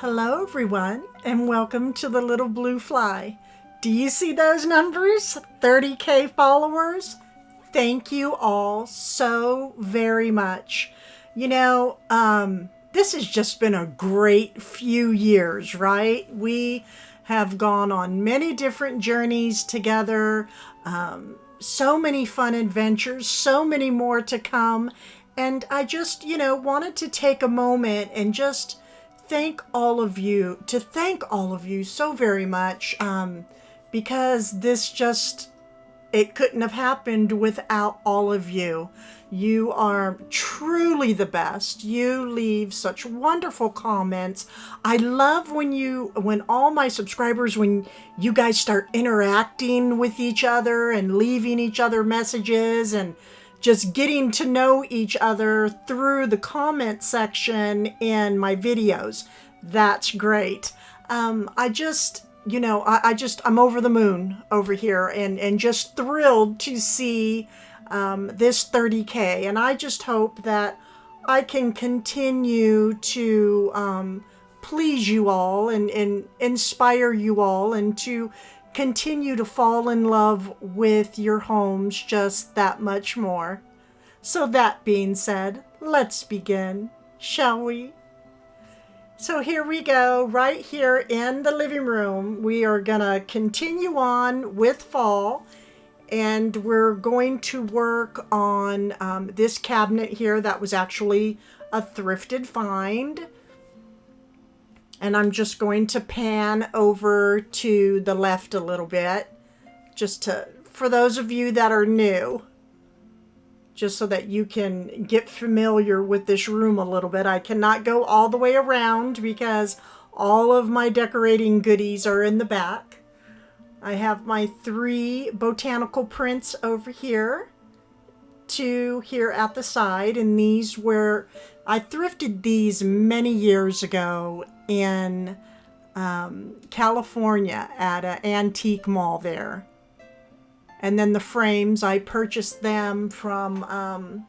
Hello everyone, and welcome to the Little Blue Fly. Do you see those numbers? 30K followers? Thank you all so very much. This has just been a great few years, right? We have gone on many different journeys together, so many fun adventures, so many more to come. And I just, wanted to take a moment and just thank all of you so very much, because it couldn't have happened without all of you. You are truly the best. You leave such wonderful comments. I love when all my subscribers, when you guys start interacting with each other and leaving each other messages and just getting to know each other through the comment section in my videos. That's great. I'm over the moon over here and just thrilled to see this 30K. And I just hope that I can continue to please you all and inspire you all and to continue to fall in love with your homes just that much more. So that being said, let's begin, shall we? So here we go, right here in the living room. We are gonna continue on with fall, and we're going to work on this cabinet here that was actually a thrifted find. And I'm just going to pan over to the left a little bit, for those of you that are new, just so that you can get familiar with this room a little bit. I cannot go all the way around because all of my decorating goodies are in the back. I have my 3 botanical prints over here, 2 here at the side, and these were, I thrifted these many years ago in California at an antique mall there. And then the frames, I purchased them from,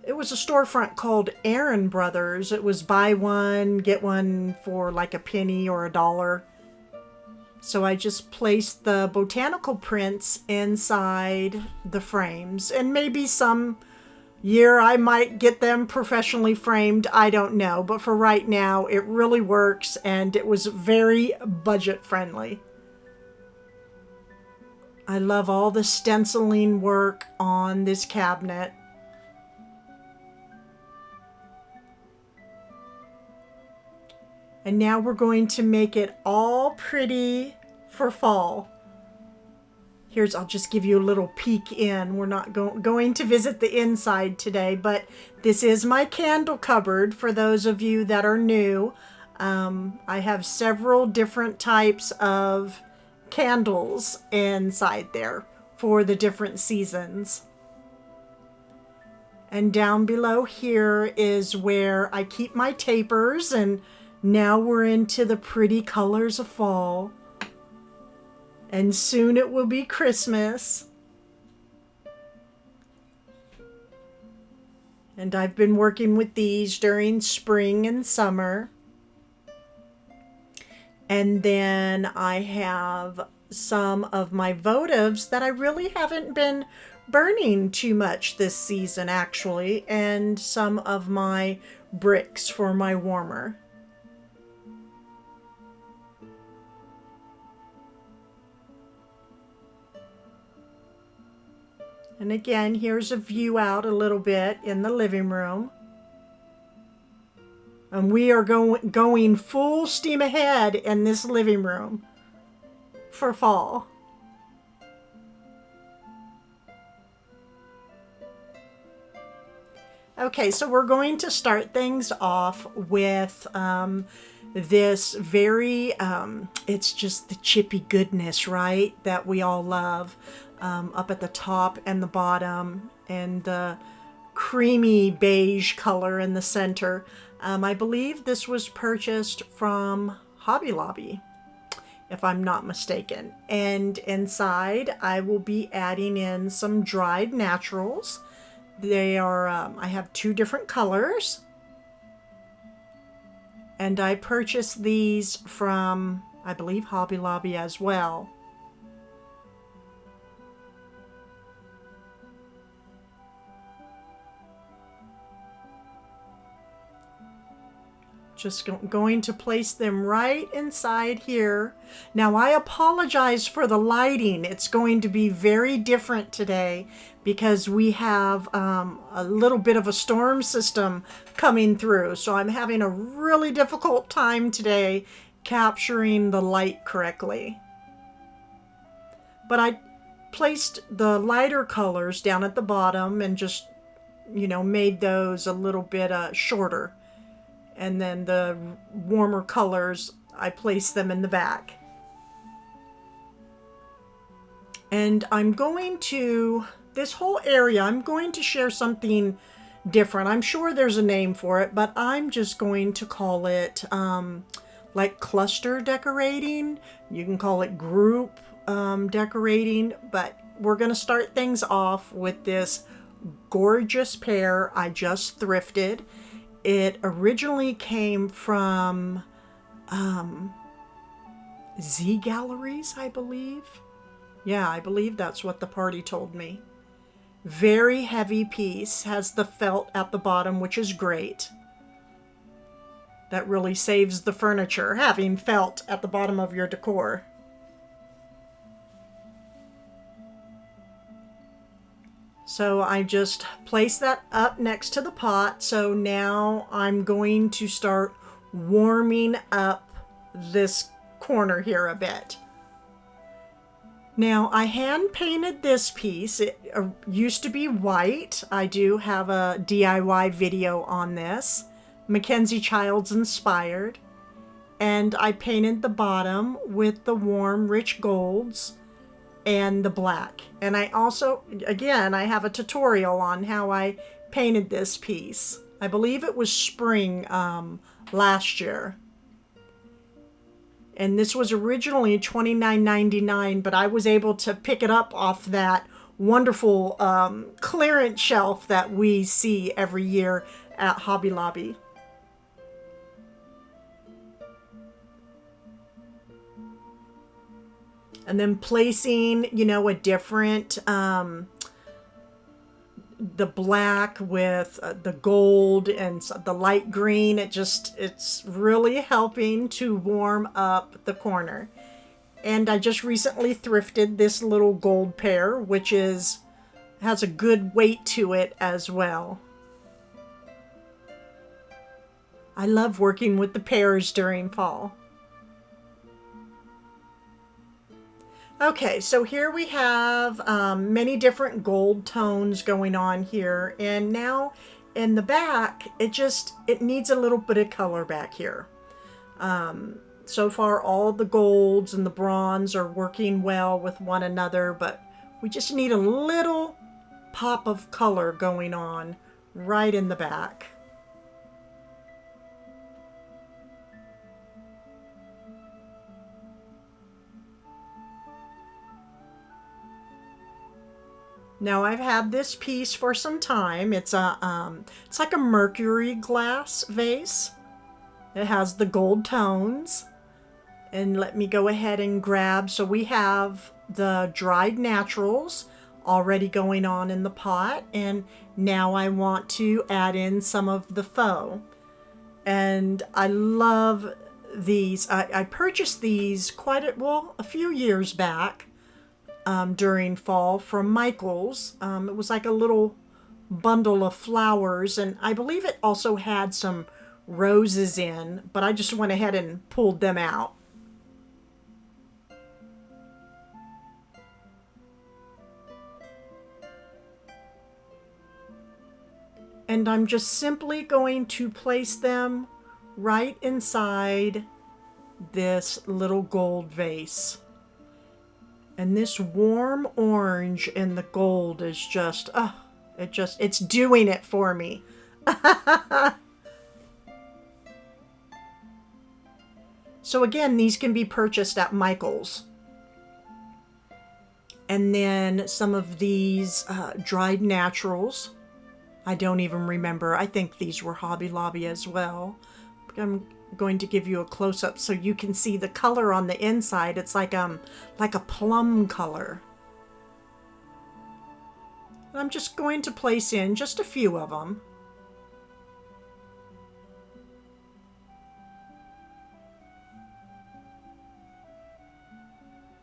it was a storefront called Aaron Brothers. It was buy one, get one for like a penny or $1. So I just placed the botanical prints inside the frames. And maybe some year I might get them professionally framed. I don't know. But for right now, it really works. And it was very budget friendly. I love all the stenciling work on this cabinet. And now we're going to make it all pretty for fall. I'll just give you a little peek in. We're not going to visit the inside today, but this is my candle cupboard for those of you that are new. I have several different types of candles inside there for the different seasons. And down below here is where I keep my tapers, and now we're into the pretty colors of fall. And soon it will be Christmas. And I've been working with these during spring and summer. And then I have some of my votives that I really haven't been burning too much this season, actually, and some of my bricks for my warmer. And again, here's a view out a little bit in the living room. And we are going full steam ahead in this living room for fall. Okay, so we're going to start things off with this very, it's just the chippy goodness, right, that we all love, up at the top and the bottom, and the creamy beige color in the center. I believe this was purchased from Hobby Lobby, if I'm not mistaken. And inside, I will be adding in some dried naturals. They are, I have 2 different colors. And I purchased these from, I believe, Hobby Lobby as well. Just going to place them right inside here. Now I apologize for the lighting. It's going to be very different today because we have a little bit of a storm system coming through. So I'm having a really difficult time today capturing the light correctly. But I placed the lighter colors down at the bottom and just, made those a little bit shorter. And then the warmer colors, I place them in the back. And I'm going to, this whole area, I'm going to share something different. I'm sure there's a name for it, but I'm just going to call it like cluster decorating. You can call it group decorating, but we're going to start things off with this gorgeous pear I just thrifted. It originally came from Z Galleries, I believe. Yeah, I believe that's what the party told me. Very heavy piece, has the felt at the bottom, which is great. That really saves the furniture, having felt at the bottom of your decor. So I just placed that up next to the pot. So now I'm going to start warming up this corner here a bit. Now I hand painted this piece. It used to be white. I do have a DIY video on this. Mackenzie Childs inspired. And I painted the bottom with the warm, rich golds and the black. And I also, again, I have a tutorial on how I painted this piece. I believe it was spring last year. And this was originally $29.99, but I was able to pick it up off that wonderful clearance shelf that we see every year at Hobby Lobby. And then placing, a different, the black with the gold and the light green. It's really helping to warm up the corner. And I just recently thrifted this little gold pear, which has a good weight to it as well. I love working with the pears during fall. Okay, so here we have many different gold tones going on here, and now in the back it needs a little bit of color back here. So far all the golds and the bronze are working well with one another, but we just need a little pop of color going on right in the back. Now I've had this piece for some time. It's like a mercury glass vase. It has the gold tones. And let me go ahead and grab. So we have the dried naturals already going on in the pot, and now I want to add in some of the faux. And I love these. I purchased these a few years back. During fall from Michael's. It was like a little bundle of flowers, and I believe it also had some roses in, but I just went ahead and pulled them out. And I'm just simply going to place them right inside this little gold vase. And this warm orange and the gold is just, it's doing it for me. So again, these can be purchased at Michael's. And then some of these dried naturals. I don't even remember. I think these were Hobby Lobby as well. I'm going to give you a close-up so you can see the color on the inside. It's like a plum color. I'm just going to place in just a few of them.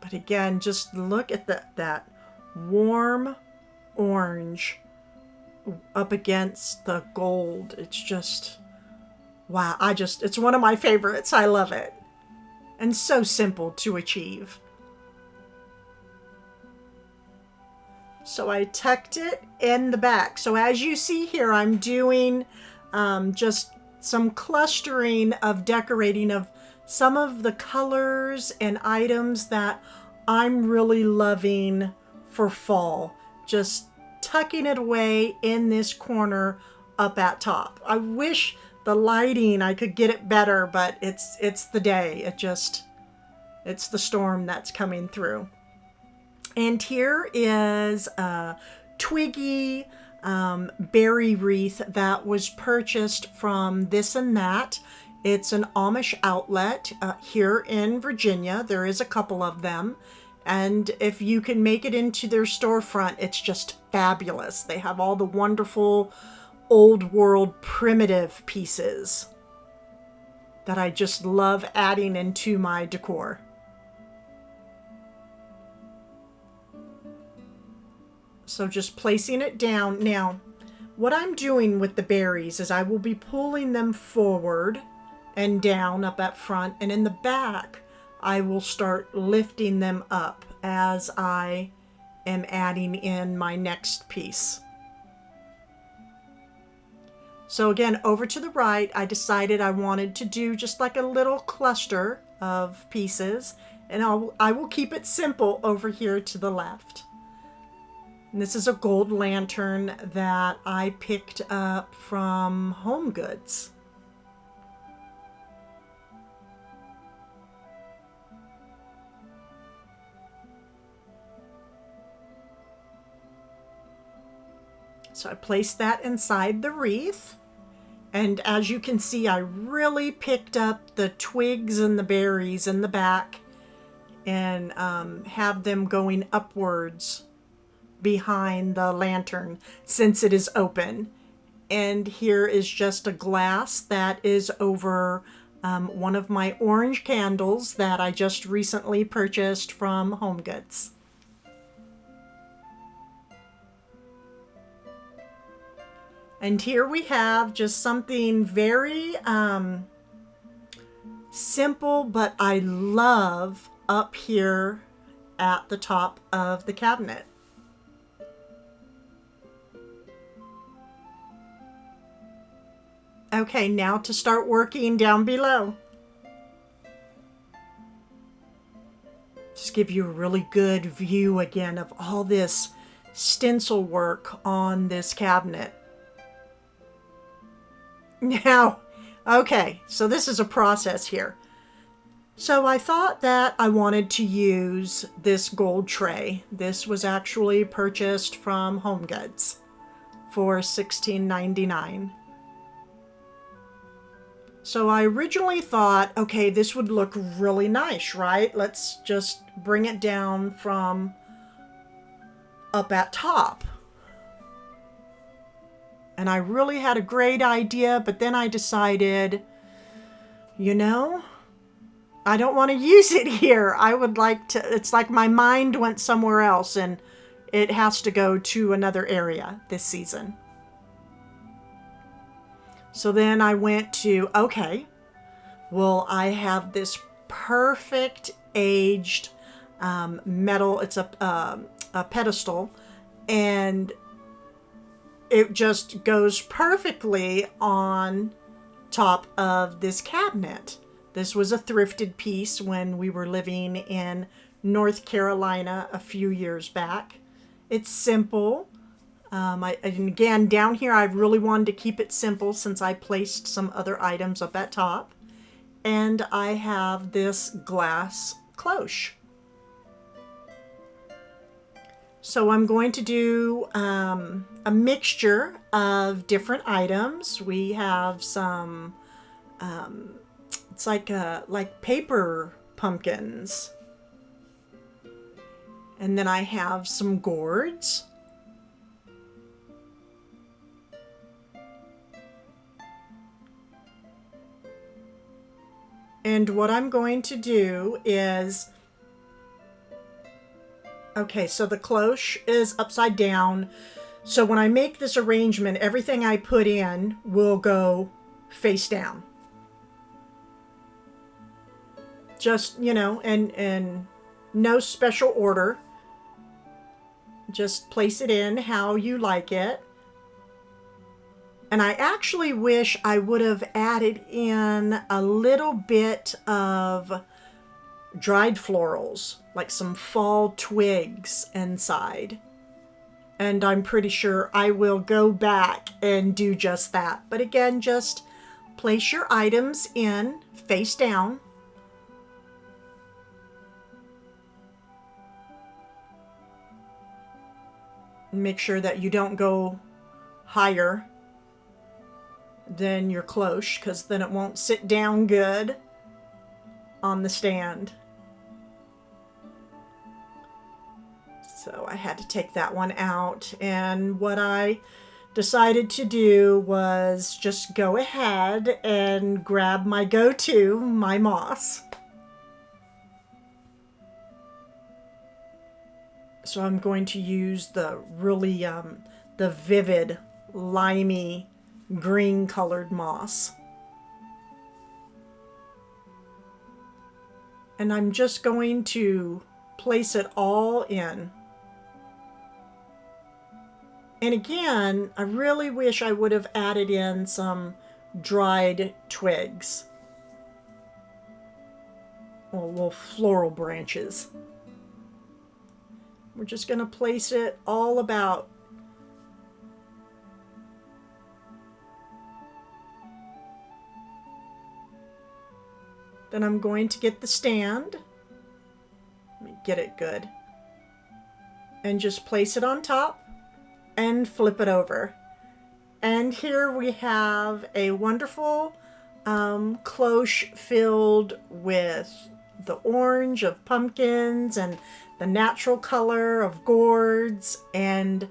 But again, just look at that warm orange up against the gold. It's just, wow, it's one of my favorites. I love it. And so simple to achieve. So I tucked it in the back. So as you see here, I'm doing just some clustering of decorating of some of the colors and items that I'm really loving for fall. Just tucking it away in this corner up at top. I wish the lighting, I could get it better, but it's the day. It's the storm that's coming through. And here is a twiggy berry wreath that was purchased from This and That. It's an Amish outlet here in Virginia. There is a couple of them. And if you can make it into their storefront, it's just fabulous. They have all the wonderful old world primitive pieces that I just love adding into my decor. So just placing it down. Now, what I'm doing with the berries is I will be pulling them forward and down up at front, and in the back I will start lifting them up as I am adding in my next piece. So again, over to the right, I decided I wanted to do just like a little cluster of pieces, and I will keep it simple over here to the left. And this is a gold lantern that I picked up from Home Goods. So I placed that inside the wreath. And as you can see, I really picked up the twigs and the berries in the back and have them going upwards behind the lantern since it is open. And here is just a glass that is over one of my orange candles that I just recently purchased from Home Goods. And here we have just something very simple, but I love up here at the top of the cabinet. Okay, now to start working down below. Just give you a really good view again of all this stencil work on this cabinet. Now, okay, so this is a process here. So I thought that I wanted to use this gold tray. This was actually purchased from Home Goods for $16.99. So I originally thought, okay, this would look really nice, right? Let's just bring it down from up at top. And I really had a great idea, but then I decided, you know, I don't want to use it here. I would like to, it's like my mind went somewhere else and it has to go to another area this season. So then I went to, okay, well, I have this perfect aged metal, it's a pedestal, and it just goes perfectly on top of this cabinet. This was a thrifted piece when we were living in North Carolina a few years back. It's simple. And again, down here, I really wanted to keep it simple since I placed some other items up at top. And I have this glass cloche. So I'm going to do a mixture of different items. We have some It's like paper pumpkins. And then I have some gourds. And what I'm going to do is, okay, so the cloche is upside down. So when I make this arrangement, everything I put in will go face down. Just, and no special order. Just place it in how you like it. And I actually wish I would have added in a little bit of dried florals, like some fall twigs inside. And I'm pretty sure I will go back and do just that. But again, just place your items in face down. Make sure that you don't go higher than your cloche, because then it won't sit down good on the stand. So I had to take that one out, and what I decided to do was just go ahead and grab my go-to, my moss. So I'm going to use the really the vivid limey green colored moss. And I'm just going to place it all in. And again, I really wish I would have added in some dried twigs. Or little floral branches. We're just going to place it all about. Then I'm going to get the stand. Let me get it good. And just place it on top and flip it over. And here we have a wonderful cloche filled with the orange of pumpkins and the natural color of gourds. And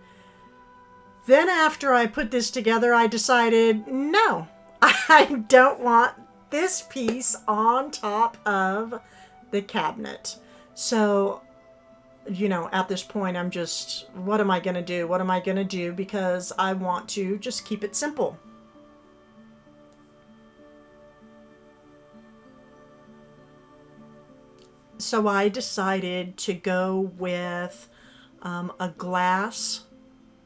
then after I put this together, I decided, no, I don't want this piece on top of the cabinet. So, at this point, I'm just, what am I going to do? What am I going to do? Because I want to just keep it simple. So I decided to go with a glass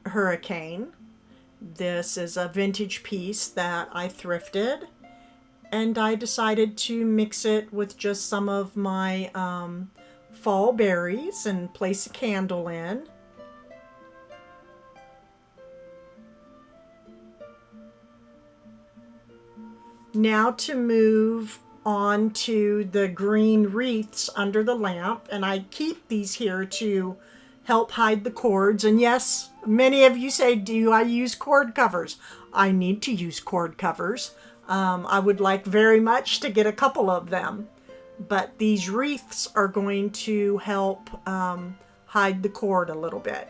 hurricane. This is a vintage piece that I thrifted. And I decided to mix it with just some of my fall berries and place a candle in. Now to move on to the green wreaths under the lamp. And I keep these here to help hide the cords. And yes, many of you say, do I use cord covers? I need to use cord covers. I would like very much to get a couple of them, but these wreaths are going to help hide the cord a little bit.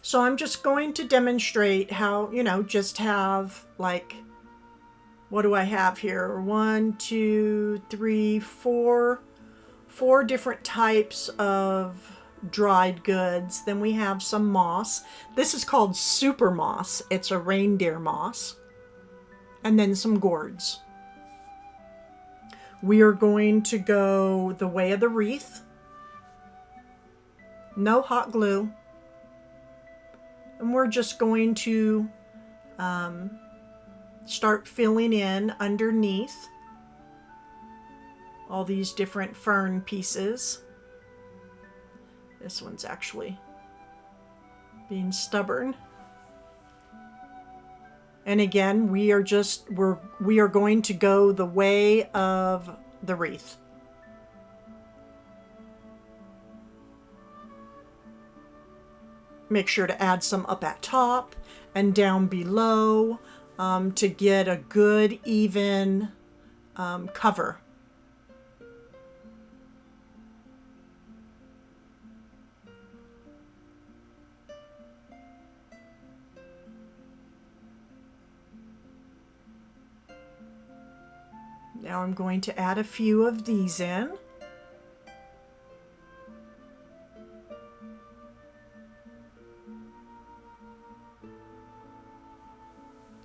So I'm just going to demonstrate how, just have like, what do I have here? 1, 2, 3, 4 different types of dried goods. Then we have some moss. This is called super moss. It's a reindeer moss. And then some gourds. We are going to go the way of the wreath. No hot glue. And we're just going to start filling in underneath all these different fern pieces. This one's actually being stubborn. And again, we are going to go the way of the wreath. Make sure to add some up at top and down below to get a good even cover. Now I'm going to add a few of these in.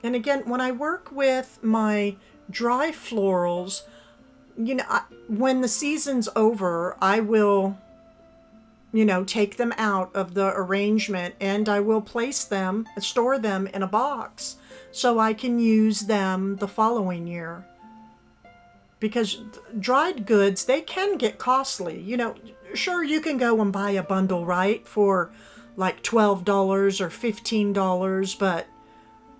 And again, when I work with my dry florals, you know, when the season's over, I will, you know, take them out of the arrangement and I will place them, store them in a box so I can use them the following year. Because dried goods, they can get costly. You know, sure, you can go and buy a bundle, right, for like $12 or $15, but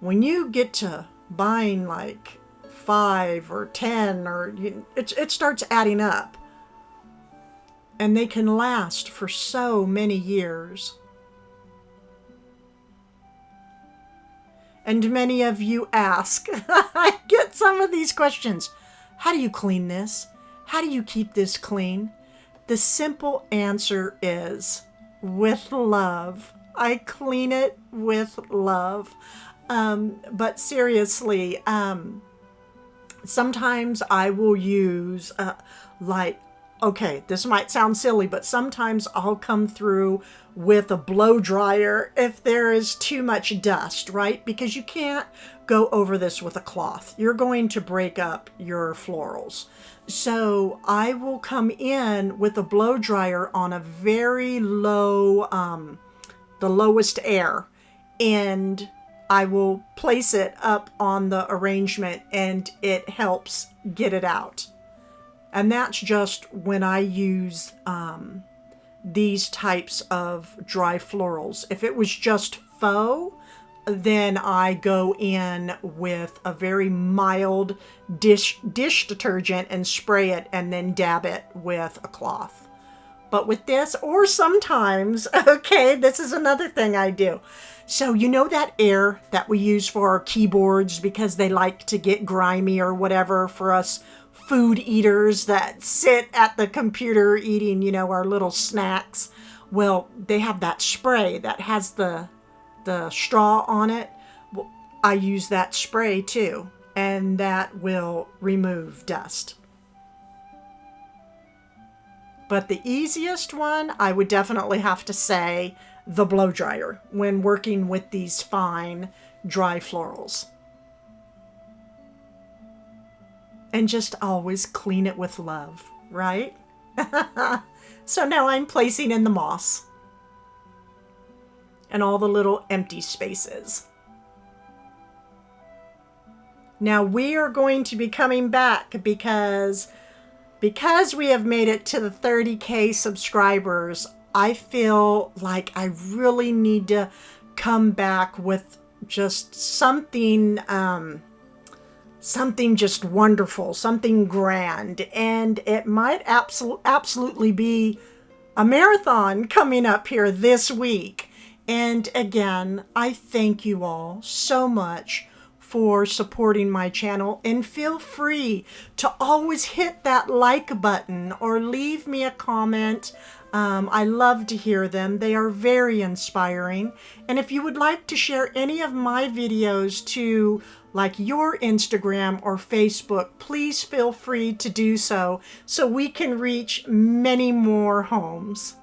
when you get to buying like 5 or 10, or it starts adding up. And they can last for so many years. And many of you ask, I get some of these questions. How do you clean this? How do you keep this clean? The simple answer is with love. I clean it with love. But seriously, sometimes I will use, okay, this might sound silly, but sometimes I'll come through with a blow dryer if there is too much dust, right? Because you can't go over this with a cloth. You're going to break up your florals. So I will come in with a blow dryer on a very low, the lowest air, and I will place it up on the arrangement and it helps get it out. And that's just when I use these types of dry florals. If it was just faux, then I go in with a very mild dish detergent and spray it and then dab it with a cloth. But with this, or sometimes, okay, this is another thing I do. So you know that air that we use for our keyboards because they like to get grimy or whatever, for us food eaters that sit at the computer eating, you know, our little snacks. Well, they have that spray that has the straw on it. Well, I use that spray too, and that will remove dust. But the easiest one, I would definitely have to say the blow dryer when working with these fine dry florals. And just always clean it with love, right? So now I'm placing in the moss and all the little empty spaces. Now we are going to be coming back because we have made it to the 30K subscribers. I feel like I really need to come back with just something just wonderful, something grand, and it might absolutely be a marathon coming up here this week. And again, I thank you all so much for supporting my channel, and feel free to always hit that like button or leave me a comment. I love to hear them. They are very inspiring. And if you would like to share any of my videos to like your Instagram or Facebook, please feel free to do so we can reach many more homes.